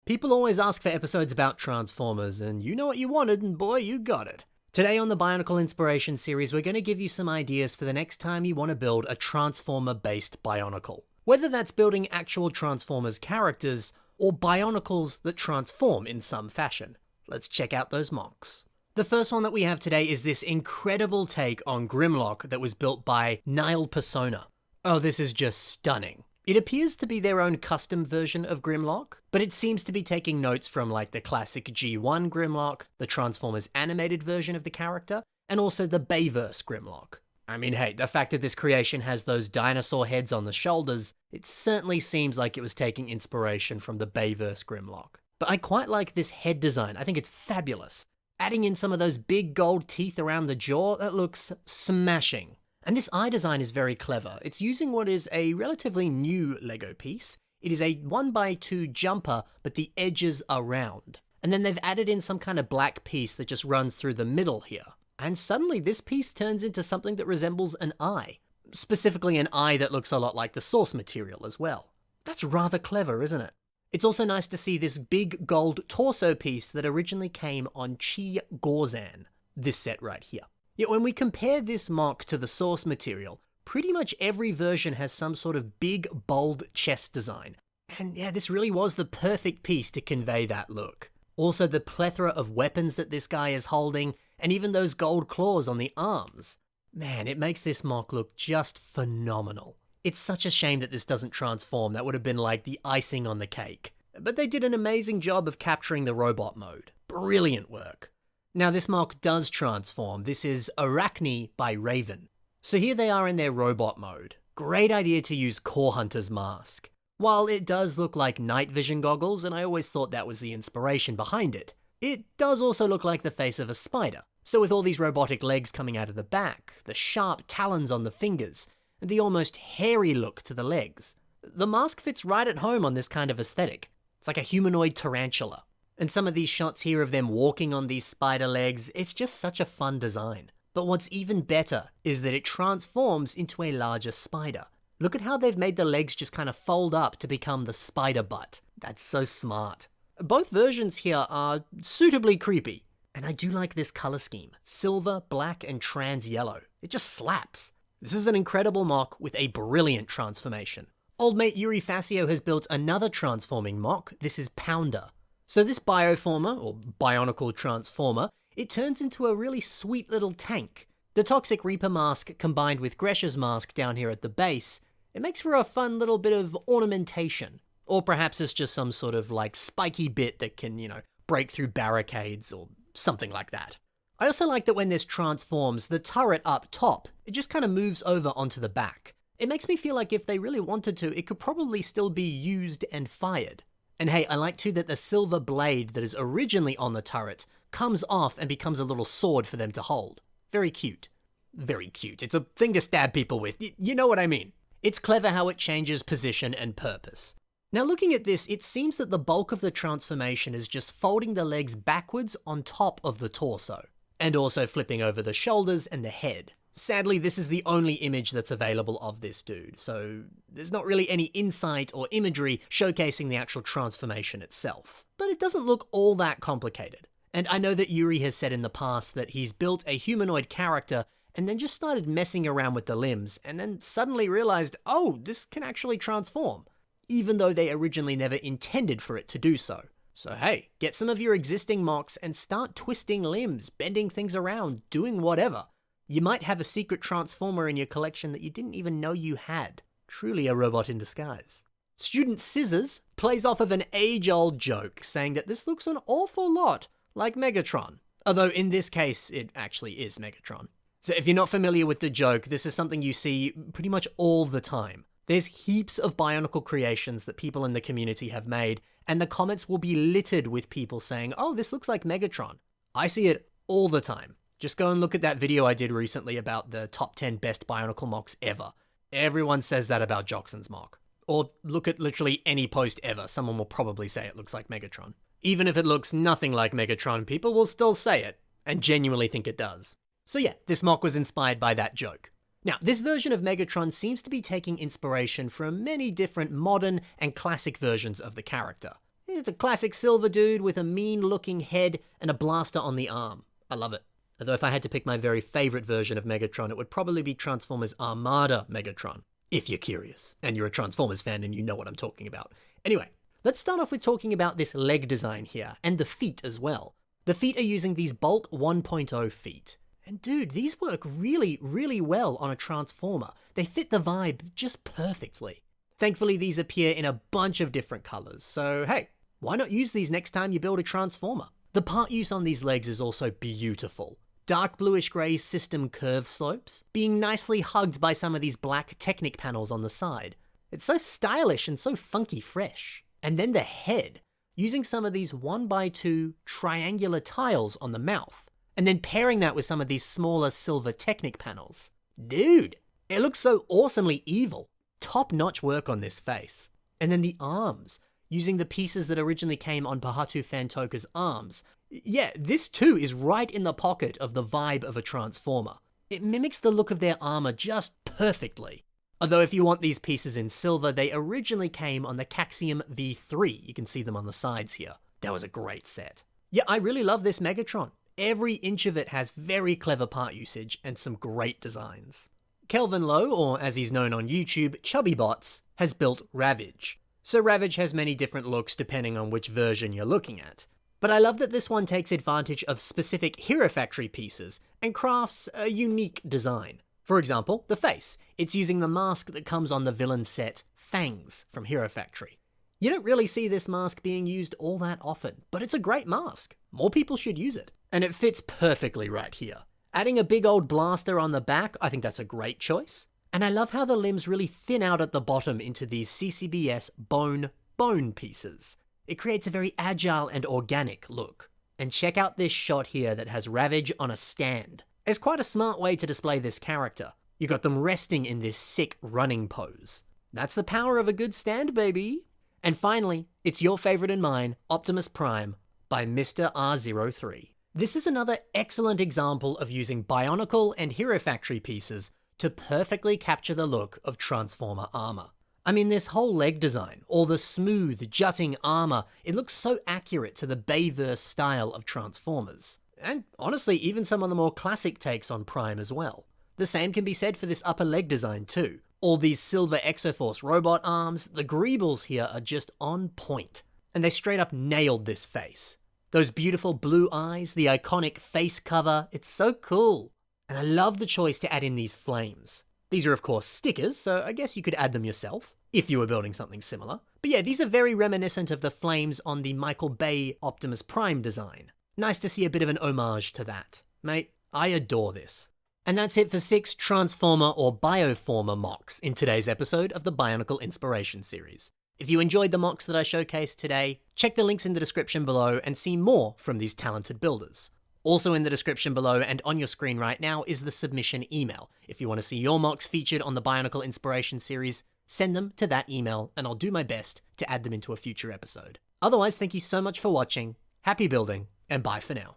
People always ask for episodes about Transformers, and you know what you wanted, and boy, you got it. Today on the Bionicle Inspiration series, we're going to give you some ideas for the next time you want to build a Transformer-based Bionicle. Whether that's building actual Transformers characters, or Bionicles that transform in some fashion. Let's check out those mocks. The first one that we have today is this incredible take on Grimlock that was built by Nile Persona. Oh, this is just stunning. It appears to be their own custom version of Grimlock, but it seems to be taking notes from like the classic G1 Grimlock, the Transformers animated version of the character, and also the Bayverse Grimlock. I mean, hey, the fact that this creation has those dinosaur heads on the shoulders, it certainly seems like it was taking inspiration from the Bayverse Grimlock. But I quite like this head design, I think it's fabulous. Adding in some of those big gold teeth around the jaw, that looks smashing. And this eye design is very clever. It's using what is a relatively new Lego piece. It is a 1x2 jumper, but the edges are round. And then they've added in some kind of black piece that just runs through the middle here. And suddenly this piece turns into something that resembles an eye. Specifically an eye that looks a lot like the source material as well. That's rather clever, isn't it? It's also nice to see this big gold torso piece that originally came on Chi Gorzan, this set right here. Yet when we compare this mock to the source material, pretty much every version has some sort of big, bold chest design. And yeah, this really was the perfect piece to convey that look. Also the plethora of weapons that this guy is holding, and even those gold claws on the arms. Man, it makes this mock look just phenomenal. It's such a shame that this doesn't transform, that would have been like the icing on the cake. But they did an amazing job of capturing the robot mode. Brilliant work. Now this mock does transform. This is Arachne by Raven. So here they are in their robot mode. Great idea to use Core Hunter's mask. While it does look like night vision goggles, and I always thought that was the inspiration behind it, it does also look like the face of a spider. So with all these robotic legs coming out of the back, the sharp talons on the fingers, and the almost hairy look to the legs, the mask fits right at home on this kind of aesthetic. It's like a humanoid tarantula. And some of these shots here of them walking on these spider legs, it's just such a fun design. But what's even better is that it transforms into a larger spider. Look at how they've made the legs just kind of fold up to become the spider butt. That's so smart. Both versions here are suitably creepy. And I do like this color scheme. Silver, black, and trans yellow. It just slaps. This is an incredible mock with a brilliant transformation. Old mate Yuri Facio has built another transforming mock. This is Pounder. So this Bioformer, or Bionicle Transformer, it turns into a really sweet little tank. The Toxic Reaper mask combined with Gresha's mask down here at the base, it makes for a fun little bit of ornamentation. Or perhaps it's just some sort of like spiky bit that can, break through barricades or something like that. I also like that when this transforms, the turret up top, it just kind of moves over onto the back. It makes me feel like if they really wanted to, it could probably still be used and fired. And hey, I like too that the silver blade that is originally on the turret comes off and becomes a little sword for them to hold. Very cute. Very cute. It's a thing to stab people with. You know what I mean. It's clever how it changes position and purpose. Now looking at this, it seems that the bulk of the transformation is just folding the legs backwards on top of the torso, and also flipping over the shoulders and the head. Sadly, this is the only image that's available of this dude, so there's not really any insight or imagery showcasing the actual transformation itself. But it doesn't look all that complicated. And I know that Yuri has said in the past that he's built a humanoid character and then just started messing around with the limbs, and then suddenly realized, oh, this can actually transform, even though they originally never intended for it to do so. So hey, get some of your existing mocks and start twisting limbs, bending things around, doing whatever. You might have a secret transformer in your collection that you didn't even know you had. Truly a robot in disguise. Student Scissors plays off of an age-old joke, saying that this looks an awful lot like Megatron. Although in this case, it actually is Megatron. So if you're not familiar with the joke, this is something you see pretty much all the time. There's heaps of Bionicle creations that people in the community have made, and the comments will be littered with people saying, oh, this looks like Megatron. I see it all the time. Just go and look at that video I did recently about the top 10 best Bionicle mocks ever. Everyone says that about Joxon's mock. Or look at literally any post ever, someone will probably say it looks like Megatron. Even if it looks nothing like Megatron, people will still say it, and genuinely think it does. So yeah, this mock was inspired by that joke. Now, this version of Megatron seems to be taking inspiration from many different modern and classic versions of the character. It's a classic silver dude with a mean-looking head and a blaster on the arm. I love it. Although if I had to pick my very favorite version of Megatron, it would probably be Transformers Armada Megatron, if you're curious, and you're a Transformers fan and you know what I'm talking about. Anyway, let's start off with talking about this leg design here, and the feet as well. The feet are using these Bulk 1.0 feet. And dude, these work really, really well on a Transformer. They fit the vibe just perfectly. Thankfully, these appear in a bunch of different colors, so hey, why not use these next time you build a Transformer? The part use on these legs is also beautiful. Dark bluish grey system curve slopes, being nicely hugged by some of these black Technic panels on the side. It's so stylish and so funky fresh. And then the head, using some of these 1x2 triangular tiles on the mouth, and then pairing that with some of these smaller silver Technic panels. Dude, it looks so awesomely evil. Top-notch work on this face. And then the arms, using the pieces that originally came on Bahatu Fantoka's arms. Yeah, this too is right in the pocket of the vibe of a Transformer. It mimics the look of their armor just perfectly. Although if you want these pieces in silver, they originally came on the Caxium V3. You can see them on the sides here. That was a great set. Yeah, I really love this Megatron. Every inch of it has very clever part usage and some great designs. Kelvin Lowe, or as he's known on YouTube, Chubbybots, has built Ravage. So Ravage has many different looks depending on which version you're looking at. But I love that this one takes advantage of specific Hero Factory pieces and crafts a unique design. For example, the face. It's using the mask that comes on the villain set Fangs from Hero Factory. You don't really see this mask being used all that often, but it's a great mask. More people should use it. And it fits perfectly right here. Adding a big old blaster on the back, I think that's a great choice. And I love how the limbs really thin out at the bottom into these CCBS bone pieces. It creates a very agile and organic look. And check out this shot here that has Ravage on a stand. It's quite a smart way to display this character. You got them resting in this sick running pose. That's the power of a good stand, baby. And finally, it's your favorite and mine, Optimus Prime by Mr. R03. This is another excellent example of using Bionicle and Hero Factory pieces to perfectly capture the look of Transformer armor. I mean, this whole leg design, all the smooth, jutting armor, it looks so accurate to the Bayverse style of Transformers. And honestly, even some of the more classic takes on Prime as well. The same can be said for this upper leg design too. All these silver Exoforce robot arms, the greebles here are just on point. And they straight up nailed this face. Those beautiful blue eyes, the iconic face cover, it's so cool. And I love the choice to add in these flames. These are of course stickers, so I guess you could add them yourself, if you were building something similar. But yeah, these are very reminiscent of the flames on the Michael Bay Optimus Prime design. Nice to see a bit of an homage to that. Mate, I adore this. And that's it for 6 Transformer or Bioformer mocks in today's episode of the Bionicle Inspiration series. If you enjoyed the mocks that I showcased today, check the links in the description below and see more from these talented builders. Also in the description below and on your screen right now is the submission email. If you want to see your mocks featured on the Bionicle Inspiration series, send them to that email and I'll do my best to add them into a future episode. Otherwise, thank you so much for watching, happy building, and bye for now.